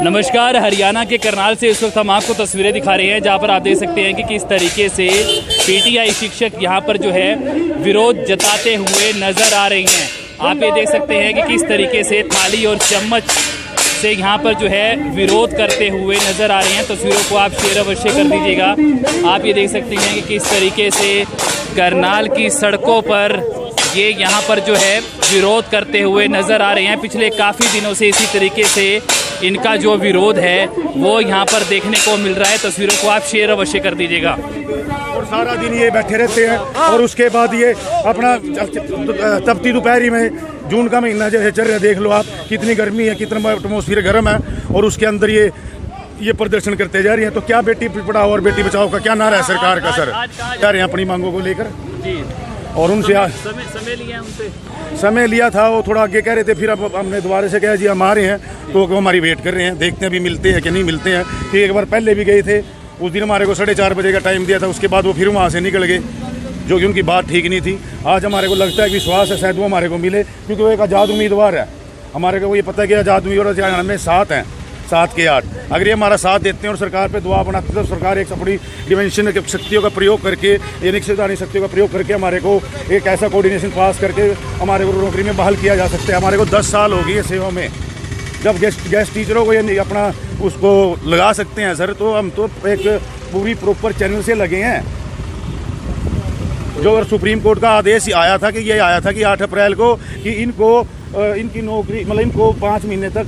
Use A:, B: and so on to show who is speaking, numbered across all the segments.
A: नमस्कार। हरियाणा के करनाल से इस वक्त हम आपको तस्वीरें दिखा रहे हैं, जहां पर आप देख सकते हैं कि किस तरीके से पीटीआई शिक्षक यहां पर जो है विरोध जताते हुए नजर आ रही हैं। आप ये देख सकते हैं कि किस तरीके से थाली और चम्मच से यहां पर जो है विरोध करते हुए नजर आ रहे हैं। तस्वीरों को आप शेयर अवश्य कर दीजिएगा। आप ये देख सकते हैं कि किस तरीके से करनाल की सड़कों पर ये यहाँ पर जो है विरोध करते हुए नज़र आ रहे हैं। पिछले काफ़ी दिनों से इसी तरीके से इनका जो विरोध है वो यहाँ पर देखने को मिल रहा है। तस्वीरों को आप शेयर अवश्य कर दीजिएगा।
B: और सारा दिन ये बैठे रहते हैं और उसके बाद ये अपना तपती दोपहरी में जून का महीना जैसे चल रहा है, देख लो आप कितनी गर्मी है, कितना एटमोसफियर गर्म है, और उसके अंदर ये प्रदर्शन करते जा रही हैं। तो क्या बेटी पढ़ाओ और बेटी बचाओ का क्या नारा है सरकार का? सर जा रहे हैं अपनी मांगों को लेकर जी, और उनसे समय लिया था। वो थोड़ा आगे कह रहे थे, फिर अब हमने दोबारा से कहा जी हम आ रहे हैं, तो वो हमारी वेट कर रहे हैं, देखते हैं अभी मिलते हैं कि नहीं मिलते हैं। कि एक बार पहले भी गए थे, उस दिन हमारे को 4:30 बजे का टाइम दिया था, उसके बाद वो फिर वहाँ से निकल गए, जो कि उनकी बात ठीक नहीं थी। आज हमारे को लगता है कि विश्वास है शायद वो हमारे को मिले, क्योंकि वो एक आज़ाद उम्मीदवार है। हमारे को ये पता है कि आज़ाद उम्मीदवार में 7 हैं, 7 के 8। अगर ये हमारा साथ देते हैं और सरकार पे दुआ बनाते हैं, तो सरकार एक अपनी डिमेंशन शक्तियों का प्रयोग करके, ये निश्चित शक्तियों का प्रयोग करके हमारे को एक ऐसा कोऑर्डिनेशन पास करके हमारे को नौकरी में बहाल किया जा सकता है। हमारे को 10 साल हो गई है सेवा में। जब गेस्ट टीचरों को ये अपना उसको लगा सकते हैं सर, तो हम तो एक पूरी प्रॉपर चैनल से लगे हैं। जो सुप्रीम कोर्ट का आदेश आया था कि ये आया था कि 8 अप्रैल को कि इनकी नौकरी मतलब इनको 5 महीने तक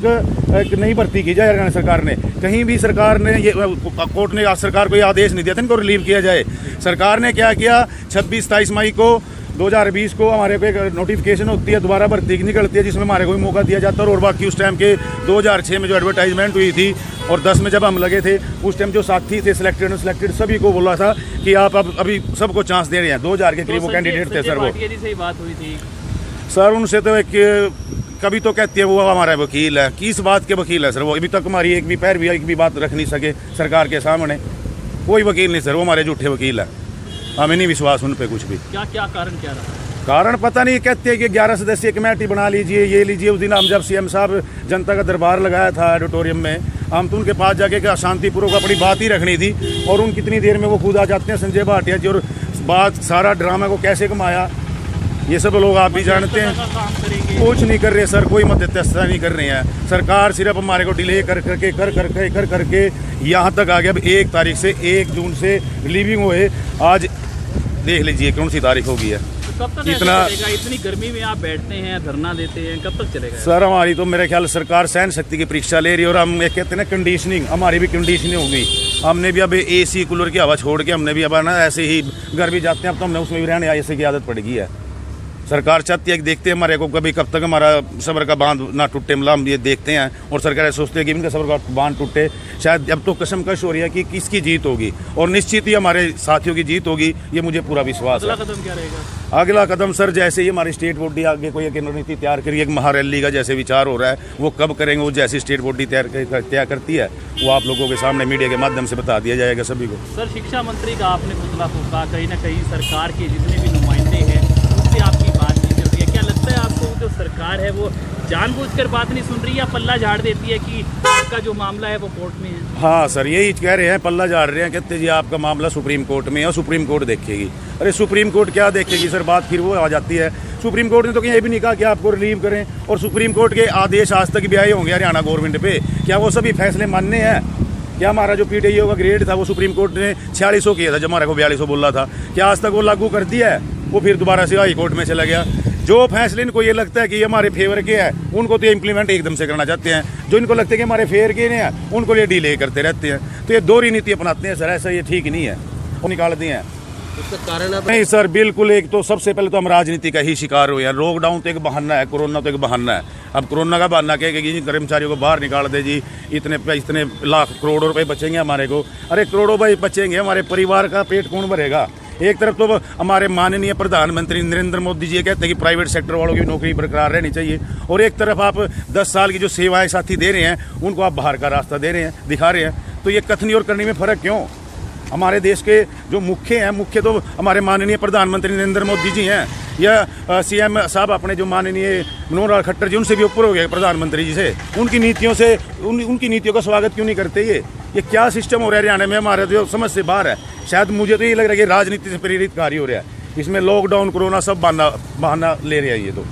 B: नहीं भर्ती की जाए। हरियाणा सरकार ने कहीं भी सरकार ने ये कोर्ट ने सरकार को ये आदेश नहीं दिया था इनको रिलीव किया जाए। सरकार ने क्या किया, 26-27 मई को 2020 को हमारे को एक नोटिफिकेशन होती है, दोबारा भर्ती निकलती है, जिसमें हमारे को भी मौका दिया जाता है। और बाकी उस टाइम के 2006 में जो एडवर्टाइजमेंट हुई थी और 10 में जब हम लगे थे, उस टाइम जो साथी थे सिलेक्टेड अनसिलेक्टेड सभी को बोला था कि आप अब अभी सबको चांस दे रहे हैं। 2000 के करीब वो कैंडिडेट थे सर। वो
A: बात हुई थी
B: सर उनसे तो एक कभी तो कहती है वो हमारा वकील है, किस बात के वकील है सर? वो अभी तक हमारी एक भी बात रख नहीं सके सरकार के सामने। कोई वकील नहीं सर, वो हमारे झूठे वकील है। हमें नहीं विश्वास उन पे कुछ भी।
A: क्या कारण क्या रहा?
B: कारण पता नहीं, कहते हैं कि 11 सदस्यीय कमेटी बना लीजिए, ये लीजिए। उस दिन हम जब सीएम साहब जनता का दरबार लगाया था ऑडिटोरियम में, हम तो उनके पास जाके शांतिपूर्वक अपनी बात ही रखनी थी, और उन कितनी देर में वो खुद आ जाते हैं संजय भाटिया जी, और बात सारा ड्रामा को कैसे कमाया ये सब लोग आप भी जानते हैं। कुछ नहीं कर रहे सर, कोई मध्यस्थता नहीं कर रहे हैं। सरकार सिर्फ हमारे को डिले कर करके यहाँ तक आ गया। अब 1 तारीख से 1 जून से रिलीविंग हुए, आज देख लीजिए कौन सी तारीख होगी है।
A: तो कब तक इतना इतनी गर्मी में आप बैठते हैं, धरना देते हैं, कब तक चलेगा
B: सर? हमारी तो मेरे ख्याल सरकार सहन शक्ति की परीक्षा ले रही है, और हम ये कहते हैं ना कंडीशनिंग, हमारी भी कंडीशनिंग होगी। हमने भी अब AC कूलर की हवा छोड़ के हमने भी अब ना ऐसे ही घर भी जाते हैं, अब तो हमने उसमें भी रहने ऐसे की आदत पड़ गई है। सरकार चाहती है कि देखते हैं हमारे को कभी कब तक हमारा सब्र का बांध ना टूटे, मतलब हम ये देखते हैं। और सरकार सोचते हैं कि इनका सब्र का बांध टूटे। शायद अब तो कशमकश हो रही है कि किसकी जीत होगी, और निश्चित ही हमारे साथियों की जीत होगी, ये मुझे पूरा विश्वास है।
A: अगला कदम क्या रहेगा?
B: अगला कदम सर, जैसे ही हमारी स्टेट बॉडी आगे कोई एक रणनीति तैयार करी, एक महारैली का जैसे विचार हो रहा है, वो कब करेंगे, वो जैसी स्टेट बॉडी तैयार करती है, वो आप लोगों के सामने मीडिया के माध्यम से बता दिया जाएगा सभी को।
A: सर शिक्षा मंत्री का आपने पुतला फूंका, कहीं ना कहीं सरकार के जितने भी नुमाइंदे हैं उनसे आपकी बात नहीं चलती है। क्या लगता है आपको जो सरकार है वो जानबूझकर बात नहीं सुन रही, या पल्ला झाड़ देती है कि आपका जो मामला है वो कोर्ट में है?
B: हाँ सर, यही कह रहे हैं, पल्ला झाड़ रहे हैं, कहते जी आपका मामला सुप्रीम कोर्ट में है और सुप्रीम कोर्ट देखेगी। अरे सुप्रीम कोर्ट क्या देखेगी सर? बात फिर वो आ जाती है। सुप्रीम कोर्ट ने तो ये भी नहीं कहा कि आपको रिलीव करें, और सुप्रीम कोर्ट के आदेश आज तक भी आए होंगे हरियाणा गवर्नमेंट पे, क्या वो सभी फैसले मानने हैं? क्या हमारा जो PTIO का ग्रेड था वो सुप्रीम कोर्ट ने 4600 किया था, जब हमारे को 4200 बोला था, क्या आज तक वो लागू कर दिया है? वो फिर दोबारा से हाई कोर्ट में चला गया। जो फैसले इनको ये लगता है कि ये हमारे फेवर के हैं, उनको तो इम्प्लीमेंट एकदम से करना चाहते हैं। जो इनको लगता है कि हमारे फेवर के हैं, उनको ये डिले करते रहते हैं। तो ये दोहरी नीति अपनाते हैं सर, ऐसा ये ठीक नहीं है, वो निकालते हैं।
C: उसका कारण
B: नहीं सर, बिल्कुल। एक तो सबसे पहले तो हम राजनीति का ही शिकार हुए हैं। लॉकडाउन तो एक बहाना है, कोरोना तो एक बहाना है। अब कोरोना का बहाना कहेगा कि कर्मचारियों को बाहर निकाल दे जी, इतने लाख करोड़ों रुपए बचेंगे हमारे को। अरे करोड़ों रुपए बचेंगे, हमारे परिवार का पेट कौन भरेगा? एक तरफ तो हमारे माननीय प्रधानमंत्री नरेंद्र मोदी जी ये कहते हैं कि प्राइवेट सेक्टर वालों की नौकरी बरकरार रहनी चाहिए, और एक तरफ आप 10 साल की जो सेवाएं साथी दे रहे हैं उनको आप बाहर का रास्ता दे रहे हैं, दिखा रहे हैं। तो ये कथनी और करनी में फ़र्क क्यों? हमारे देश के जो मुख्य हैं, मुख्य तो हमारे माननीय प्रधानमंत्री नरेंद्र मोदी जी हैं। या सीएम साहब अपने जो माननीय मनोहर लाल खट्टर जी उनसे भी ऊपर हो गए प्रधानमंत्री जी से, उनकी नीतियों से उनकी नीतियों का स्वागत क्यों नहीं करते? ये क्या सिस्टम हो रहा है हरियाणा में? हमारा जो समझ से बाहर है। शायद मुझे तो ये लग रहा है कि राजनीति से प्रेरित कार्य हो रहा है इसमें। लॉकडाउन कोरोना सब बहाना ले रहे हैं ये तो।